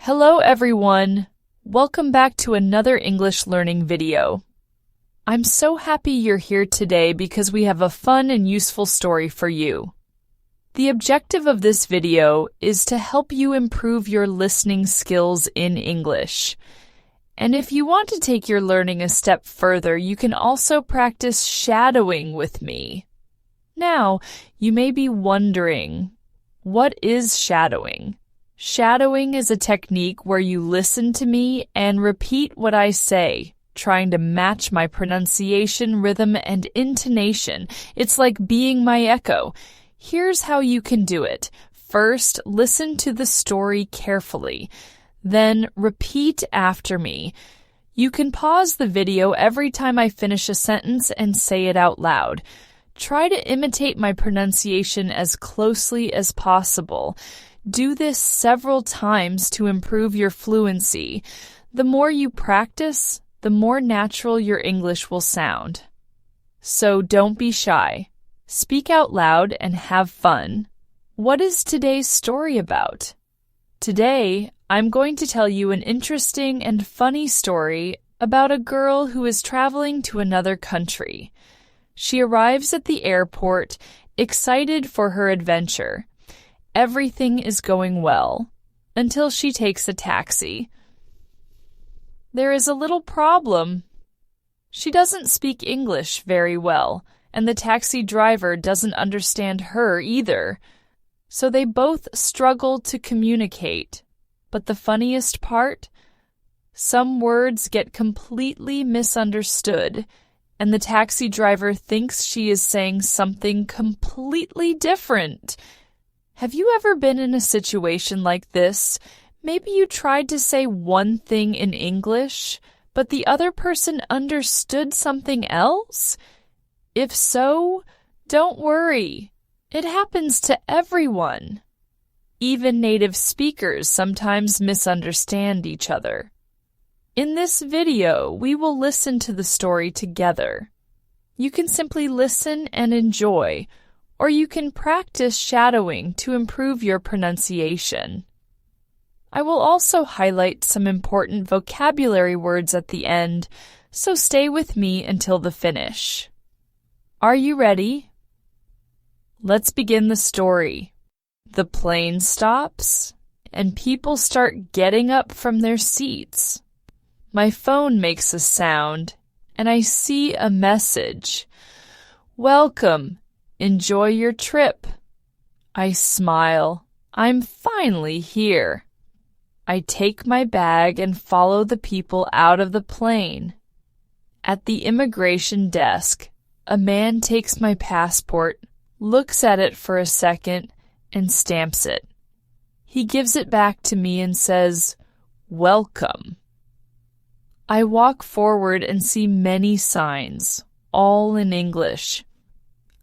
Hello everyone! Welcome back to another English learning video. I'm so happy you're here today because we have a fun and useful story for you. The objective of this video is to help you improve your listening skills in English. And if you want to take your learning a step further, you can also practice shadowing with me. Now, you may be wondering, what is shadowing? Shadowing is a technique where you listen to me and repeat what I say, trying to match my pronunciation, rhythm, and intonation. It's like being my echo. Here's how you can do it. First, listen to the story carefully. Then, repeat after me. You can pause the video every time I finish a sentence and say it out loud. Try to imitate my pronunciation as closely as possible. Do this several times to improve your fluency. The more you practice, the more natural your English will sound. So don't be shy. Speak out loud and have fun. What is today's story about? Today, I'm going to tell you an interesting and funny story about a girl who is traveling to another country. She arrives at the airport, excited for her adventure. Everything is going well, until she takes a taxi. There is a little problem. She doesn't speak English very well, and the taxi driver doesn't understand her either. So they both struggle to communicate. But the funniest part? Some words get completely misunderstood, and the taxi driver thinks she is saying something completely different. Have you ever been in a situation like this? Maybe you tried to say one thing in English, but the other person understood something else? If so, don't worry. It happens to everyone. Even native speakers sometimes misunderstand each other. In this video, we will listen to the story together. You can simply listen and enjoy, or you can practice shadowing to improve your pronunciation. I will also highlight some important vocabulary words at the end, so stay with me until the finish. Are you ready? Let's begin the story. The plane stops, and people start getting up from their seats. My phone makes a sound, and I see a message. Welcome. Enjoy your trip. I smile. I'm finally here. I take my bag and follow the people out of the plane. At the immigration desk, a man takes my passport, looks at it for a second, and stamps it. He gives it back to me and says, "Welcome." I walk forward and see many signs, all in English.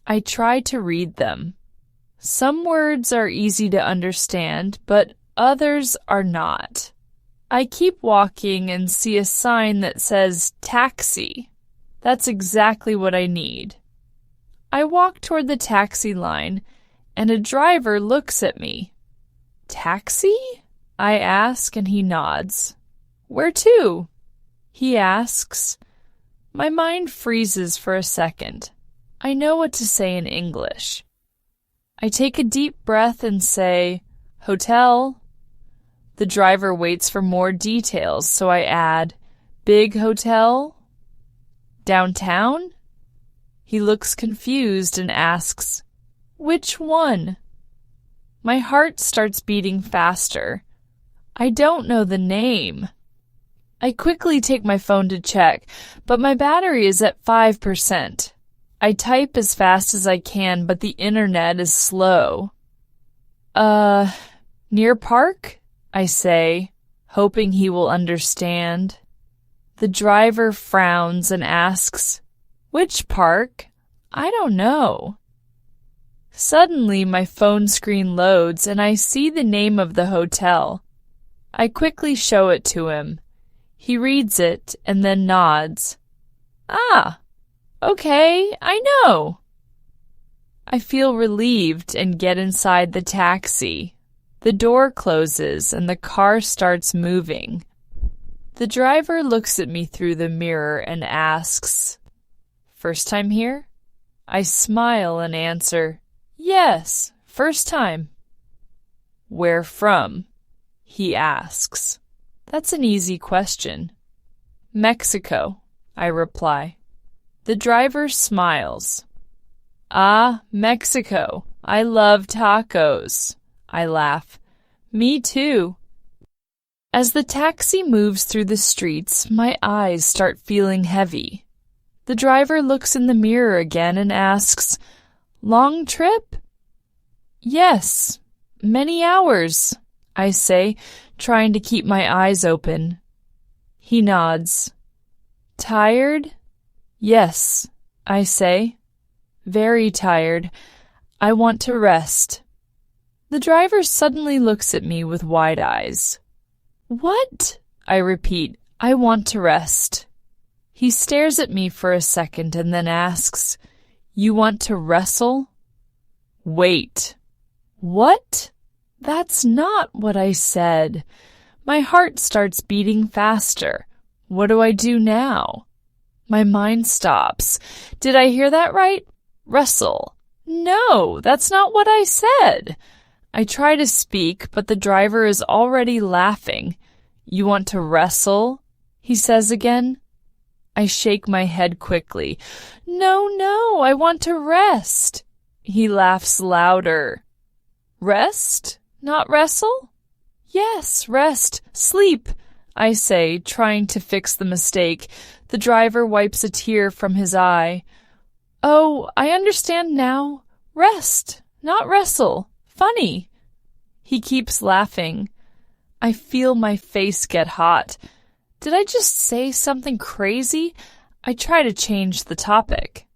I try to read them. Some words are easy to understand, but others are not. I keep walking and see a sign that says taxi. That's exactly what I need. I walk toward the taxi line, and a driver looks at me. Taxi? I ask, and he nods. Where to? He asks. My mind freezes for a second. I know what to say in English. I take a deep breath and say, hotel. The driver waits for more details, so I add, big hotel? Downtown? He looks confused and asks, which one? My heart starts beating faster. I don't know the name. I quickly take my phone to check, but my battery is at 5%. I type as fast as I can, but the internet is slow. Near Park? I say, hoping he will understand. The driver frowns and asks, which park? I don't know. Suddenly, my phone screen loads and I see the name of the hotel. I quickly show it to him. He reads it and then nods. Ah! Okay, I know. I feel relieved and get inside the taxi. The door closes and the car starts moving. The driver looks at me through the mirror and asks, "First time here?" I smile and answer, "Yes, first time." "Where from?" he asks. That's an easy question. "Mexico," I reply. The driver smiles. "Ah, Mexico. I love tacos." I laugh. "Me too." As the taxi moves through the streets, my eyes start feeling heavy. The driver looks in the mirror again and asks, "Long trip?" "Yes, many hours," I say, trying to keep my eyes open. He nods. "Tired?" "Yes," I say. "Very tired. I want to rest." The driver suddenly looks at me with wide eyes. "What?" I repeat. "I want to rest." He stares at me for a second and then asks, "You want to wrestle?" Wait. What? That's not what I said. My heart starts beating faster. What do I do now? My mind stops. Did I hear that right? Wrestle. No, that's not what I said. I try to speak, but the driver is already laughing. "You want to wrestle?" he says again. I shake my head quickly. No, I want to rest." He laughs louder. "Rest? Not wrestle?" "Yes, rest, sleep," I say, trying to fix the mistake. The driver wipes a tear from his eye. "Oh, I understand now. Rest, not wrestle. Funny." He keeps laughing. I feel my face get hot. Did I just say something crazy? I try to change the topic.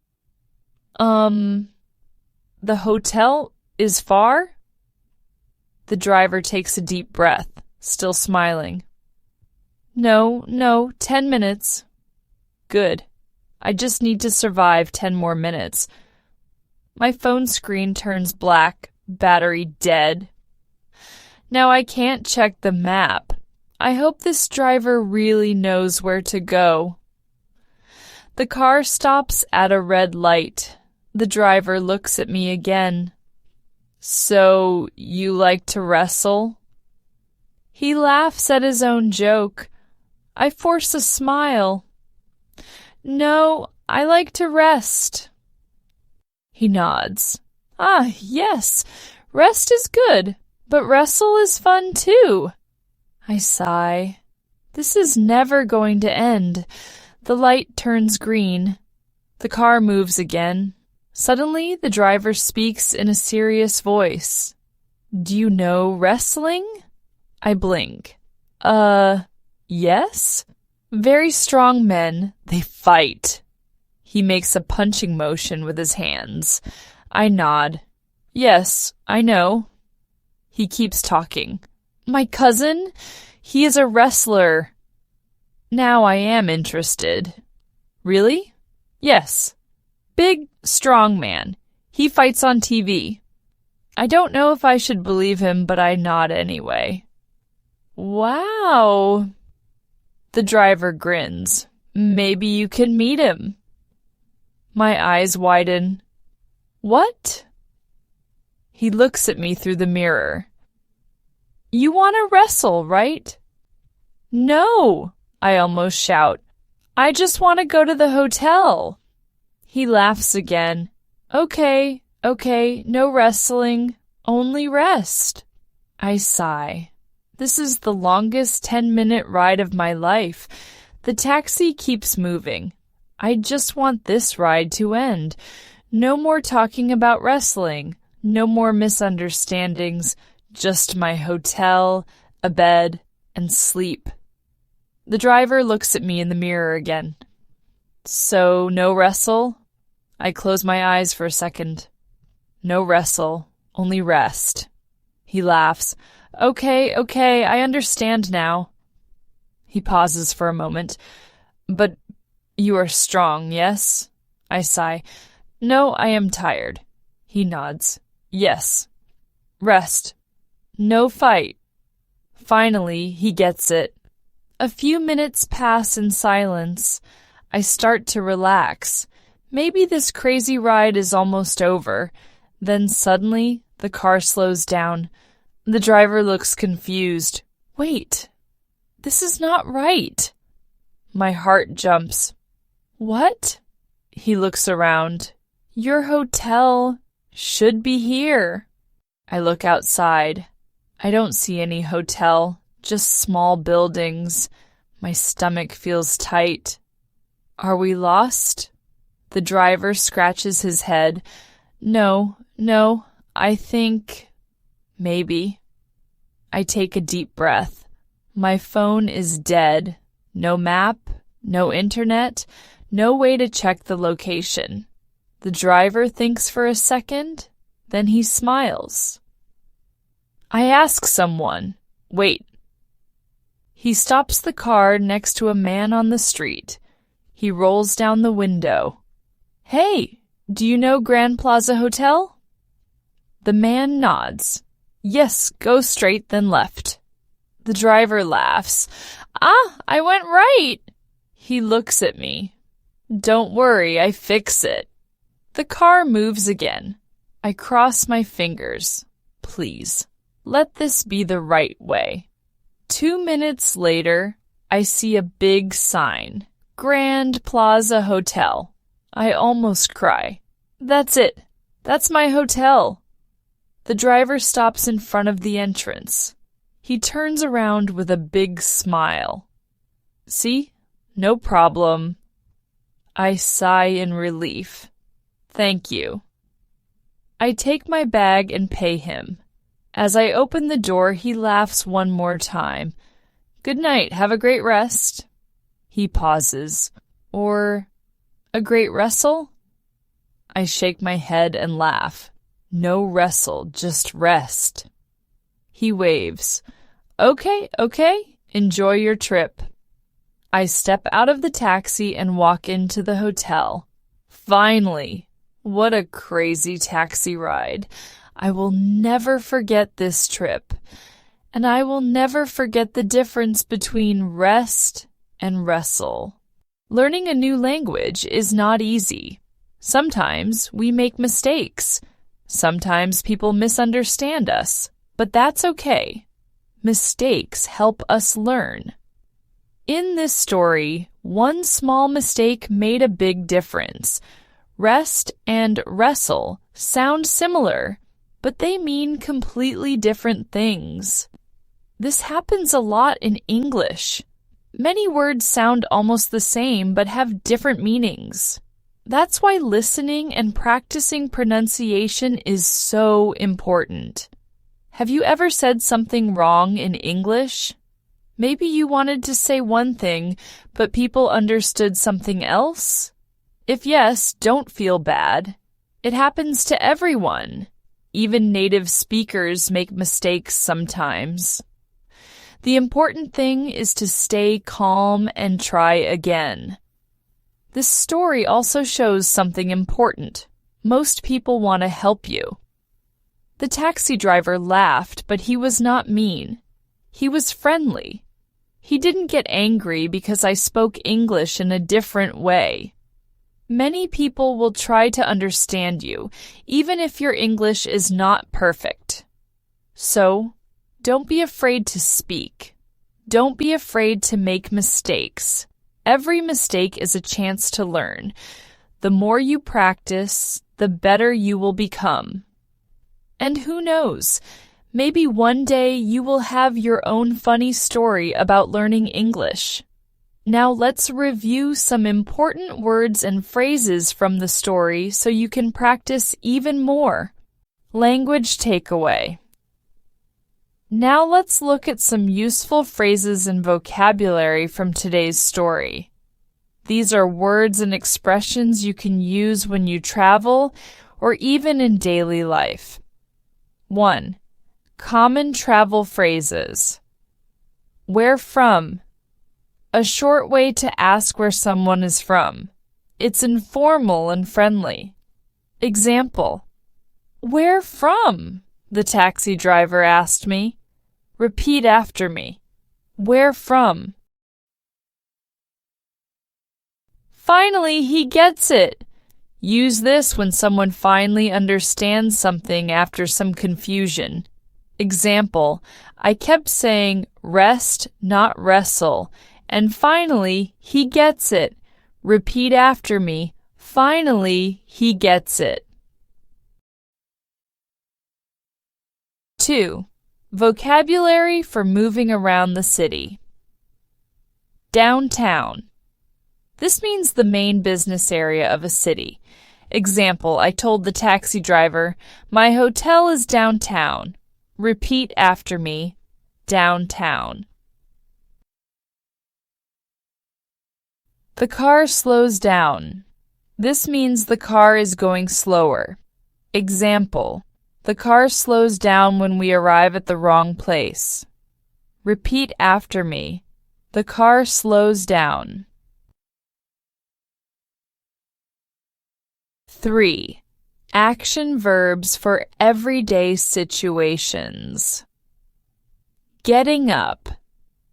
The hotel is far?" The driver takes a deep breath, still smiling. No, 10 minutes. Good. I just need to survive 10 more minutes. My phone screen turns black, battery dead. Now I can't check the map. I hope this driver really knows where to go. The car stops at a red light. The driver looks at me again. "So, you like to wrestle?" He laughs at his own joke. I force a smile. "No, I like to rest." He nods. "Ah, yes, rest is good, but wrestle is fun too." I sigh. This is never going to end. The light turns green. The car moves again. Suddenly, the driver speaks in a serious voice. "Do you know wrestling?" I blink. Yes? Very strong men. They fight." He makes a punching motion with his hands. I nod. "Yes, I know." He keeps talking. "My cousin? He is a wrestler." Now I am interested. "Really?" "Yes. Big, strong man. He fights on TV." I don't know if I should believe him, but I nod anyway. "Wow." The driver grins. "Maybe you can meet him." My eyes widen. "What?" He looks at me through the mirror. "You want to wrestle, right?" "No," I almost shout. "I just want to go to the hotel." He laughs again. Okay, no wrestling, only rest." I sigh. This is the longest 10-minute ride of my life. The taxi keeps moving. I just want this ride to end. No more talking about wrestling. No more misunderstandings. Just my hotel, a bed, and sleep. The driver looks at me in the mirror again. "So, no wrestle?" I close my eyes for a second. "No wrestle, only rest." He laughs. Okay, I understand now." He pauses for a moment. "But you are strong, yes?" I sigh. "No, I am tired." He nods. "Yes. Rest. No fight. Finally, he gets it. A few minutes pass in silence. I start to relax. Maybe this crazy ride is almost over. Then suddenly, the car slows down. The driver looks confused. Wait, this is not right. My heart jumps. What? He looks around. Your hotel should be here. I look outside. I don't see any hotel, just small buildings. My stomach feels tight. Are we lost? The driver scratches his head. No, I think maybe. I take a deep breath. My phone is dead. No map, no internet, no way to check the location. The driver thinks for a second, then he smiles. I ask someone, wait. He stops the car next to a man on the street. He rolls down the window. Hey, do you know Grand Plaza Hotel? The man nods. Yes, go straight, then left. The driver laughs. I went right. He looks at me. Don't worry, I fix it. The car moves again. I cross my fingers. Please, let this be the right way. 2 minutes later, I see a big sign. Grand Plaza Hotel. I almost cry. That's it. That's my hotel. The driver stops in front of the entrance. He turns around with a big smile. See? No problem. I sigh in relief. Thank you. I take my bag and pay him. As I open the door, he laughs one more time. Good night. Have a great rest. He pauses. Or a great wrestle? I shake my head and laugh. No wrestle, just rest. He waves. Okay. Enjoy your trip. I step out of the taxi and walk into the hotel. Finally! What a crazy taxi ride. I will never forget this trip. And I will never forget the difference between rest and wrestle. Learning a new language is not easy. Sometimes we make mistakes. Sometimes people misunderstand us, but that's okay. Mistakes help us learn. In this story, one small mistake made a big difference. Rest and wrestle sound similar, but they mean completely different things. This happens a lot in English. Many words sound almost the same but have different meanings. That's why listening and practicing pronunciation is so important. Have you ever said something wrong in English? Maybe you wanted to say one thing, but people understood something else? If yes, don't feel bad. It happens to everyone. Even native speakers make mistakes sometimes. The important thing is to stay calm and try again. This story also shows something important. Most people want to help you. The taxi driver laughed, but he was not mean. He was friendly. He didn't get angry because I spoke English in a different way. Many people will try to understand you, even if your English is not perfect. So, don't be afraid to speak. Don't be afraid to make mistakes. Every mistake is a chance to learn. The more you practice, the better you will become. And who knows? Maybe one day you will have your own funny story about learning English. Now let's review some important words and phrases from the story so you can practice even more. Language takeaway. Now let's look at some useful phrases and vocabulary from today's story. These are words and expressions you can use when you travel or even in daily life. 1. Common travel phrases. Where from? A short way to ask where someone is from. It's informal and friendly. Example. Where from? the taxi driver asked me. Repeat after me. Where from? Finally, he gets it. Use this when someone finally understands something after some confusion. Example, I kept saying rest, not wrestle, and finally, he gets it. Repeat after me. Finally, he gets it. 2. Vocabulary for moving around the city. Downtown. This means the main business area of a city. Example, I told the taxi driver, my hotel is downtown. Repeat after me. Downtown. The car slows down. This means the car is going slower. Example, the car slows down when we arrive at the wrong place. Repeat after me. The car slows down. 3. Action verbs for everyday situations. Getting up.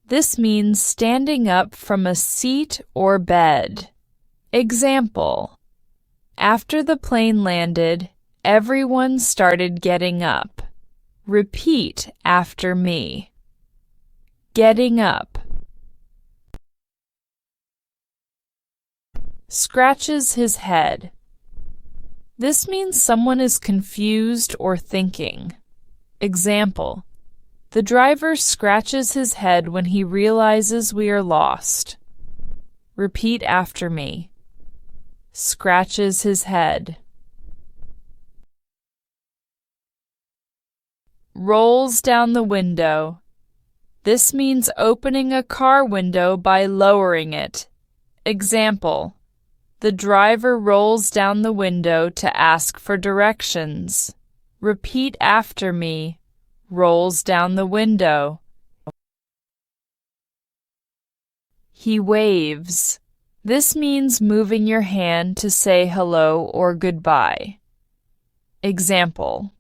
This means standing up from a seat or bed. Example, after the plane landed, everyone started getting up. Repeat after me. Getting up. Scratches his head. This means someone is confused or thinking. Example, the driver scratches his head when he realizes we are lost. Repeat after me. Scratches his head. Rolls down the window. This means opening a car window by lowering it. Example, the driver rolls down the window to ask for directions. Repeat after me. Rolls down the window. He waves. This means moving your hand to say hello or goodbye. Example,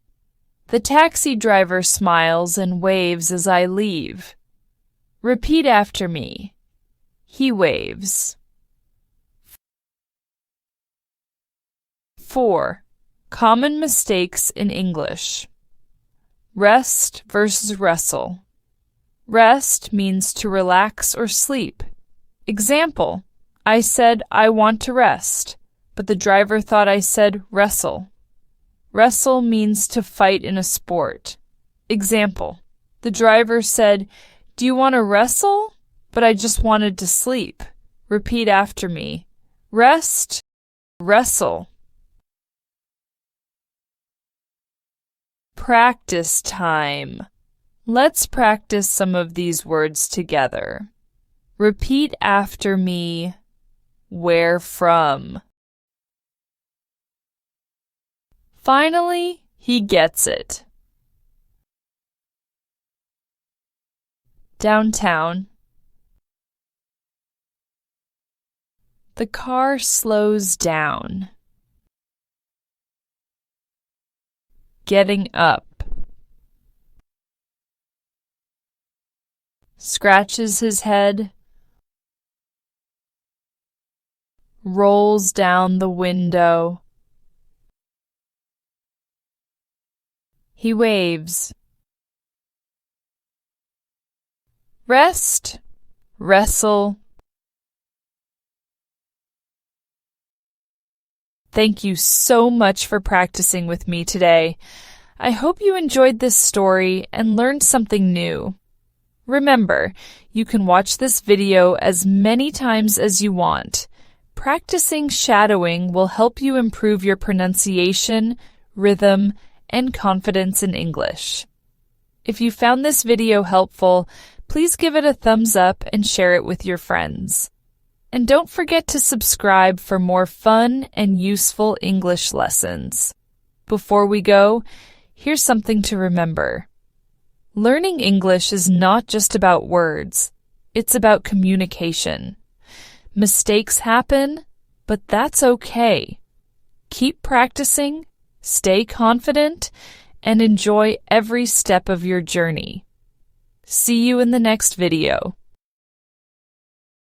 the taxi driver smiles and waves as I leave. Repeat after me. He waves. 4. Common mistakes in English. Rest versus wrestle. Rest means to relax or sleep. Example, I said I want to rest, but the driver thought I said wrestle. Wrestle means to fight in a sport. Example, the driver said, do you want to wrestle? But I just wanted to sleep. Repeat after me. Rest, wrestle. Practice time. Let's practice some of these words together. Repeat after me. Where from? Finally, he gets it. Downtown. The car slows down. Getting up. Scratches his head. Rolls down the window. He waves. Rest, wrestle. Thank you so much for practicing with me today. I hope you enjoyed this story and learned something new. Remember, you can watch this video as many times as you want. Practicing shadowing will help you improve your pronunciation, rhythm, and confidence in English. If you found this video helpful, please give it a thumbs up and share it with your friends. And don't forget to subscribe for more fun and useful English lessons. Before we go, here's something to remember. Learning English is not just about words. It's about communication. Mistakes happen, but that's okay. Keep practicing, stay confident, and enjoy every step of your journey. See you in the next video.